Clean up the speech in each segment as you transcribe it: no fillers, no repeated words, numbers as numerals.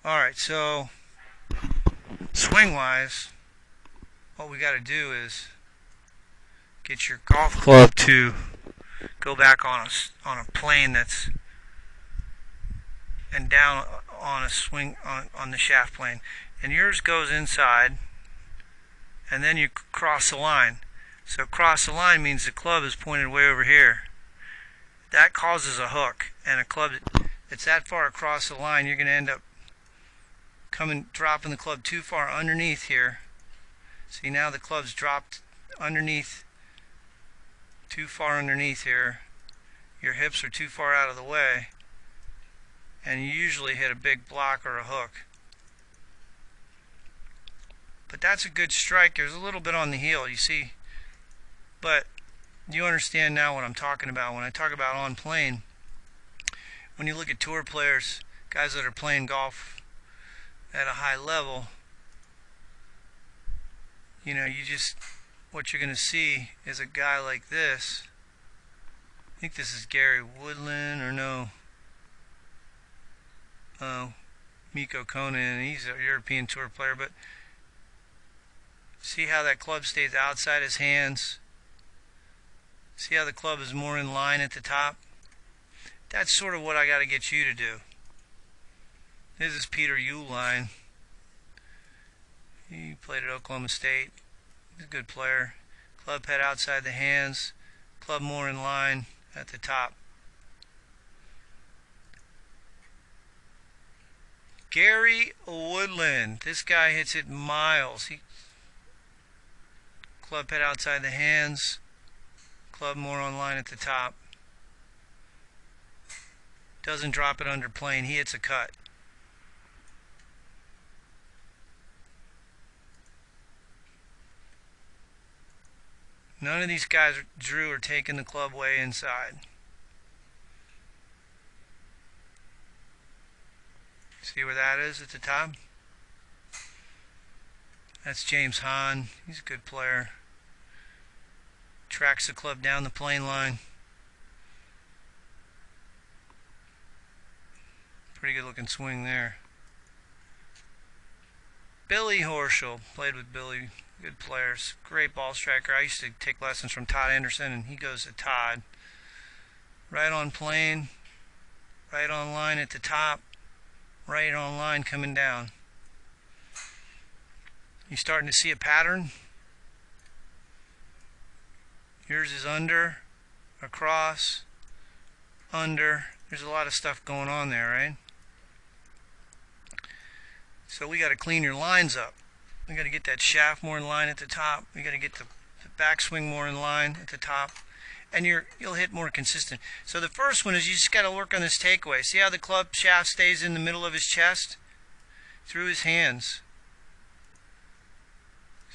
Alright, so swing wise, what we got to do is get your golf club to go back on a plane that's and down on a swing on the shaft plane, and yours goes inside, and then you cross the line. So cross the line means the club is pointed way over here. That causes a hook, and a club that's that far across the line, you're going to end up dropping the club too far underneath here. See, now the club's dropped underneath, too far underneath here. Your hips are too far out of the way, and you usually hit a big block or a hook. But that's a good strike. There's a little bit on the heel, you see. But you understand now what I'm talking about when I talk about on plane. When you look at tour players, guys that are playing golf at a high level, you know, what you're going to see is a guy like this. I think this is Gary Woodland, or no, Miko Konen. He's a European tour player, but see how that club stays outside his hands? See how the club is more in line at the top? That's sort of what I got to get you to do. This is Peter Uihlein. He played at Oklahoma State. He's a good player. Club head outside the hands. Club more in line at the top. Gary Woodland. This guy hits it miles. Club head outside the hands. Club more on line at the top. Doesn't drop it under plane. He hits a cut. None of these guys, Drew, are taking the club way inside. See where that is at the top? That's James Hahn. He's a good player. Tracks the club down the plane line. Pretty good looking swing there. Billy Horschel. Played with Billy. Good players. Great ball striker. I used to take lessons from Todd Anderson, and he goes to Todd. Right on plane. Right on line at the top. Right on line coming down. You starting to see a pattern? Yours is under, across, under. There's a lot of stuff going on there, right? So we got to clean your lines up. We got to get that shaft more in line at the top. We got to get the backswing more in line at the top, and you'll hit more consistent. So the first one is you just got to work on this takeaway. See how the club shaft stays in the middle of his chest, through his hands.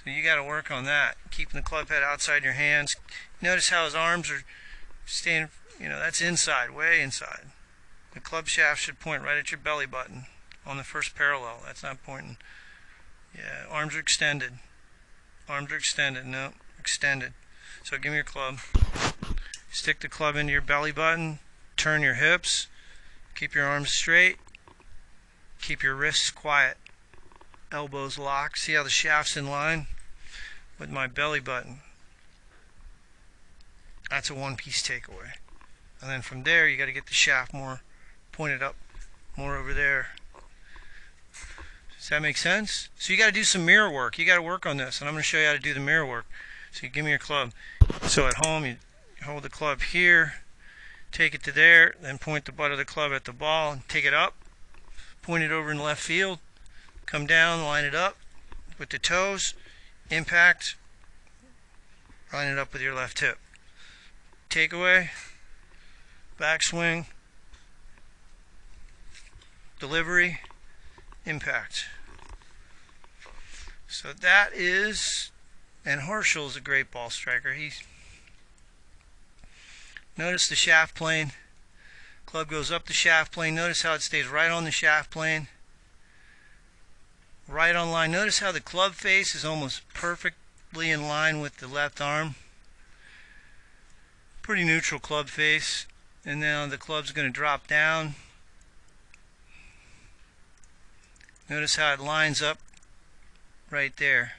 So you got to work on that, keeping the club head outside your hands. Notice how his arms are staying, that's inside, way inside. The club shaft should point right at your belly button on the first parallel. That's not pointing. Yeah, arms are extended. Arms are extended. No, extended. So give me your club. Stick the club into your belly button. Turn your hips. Keep your arms straight. Keep your wrists quiet. Elbows locked. See how the shaft's in line with my belly button. That's a one-piece takeaway. And then from there, you got to get the shaft more pointed up, more over there. Does that make sense? So you got to do some mirror work. You got to work on this, and I'm going to show you how to do the mirror work. So you give me your club. So at home, you hold the club here, take it to there, then point the butt of the club at the ball, and take it up, point it over in left field, come down, line it up with the toes, impact, line it up with your left hip. Takeaway, backswing, delivery, impact. So that is, and Horschel is a great ball striker. Notice the shaft plane. Club goes up the shaft plane. Notice how it stays right on the shaft plane. Right on line. Notice how the club face is almost perfectly in line with the left arm. Pretty neutral club face. And now the club's going to drop down. Notice how it lines up right there.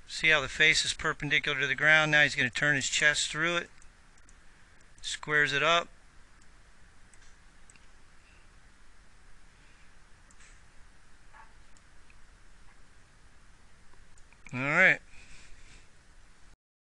See how the face is perpendicular to the ground? Now he's going to turn his chest through it. Squares it up. Alright.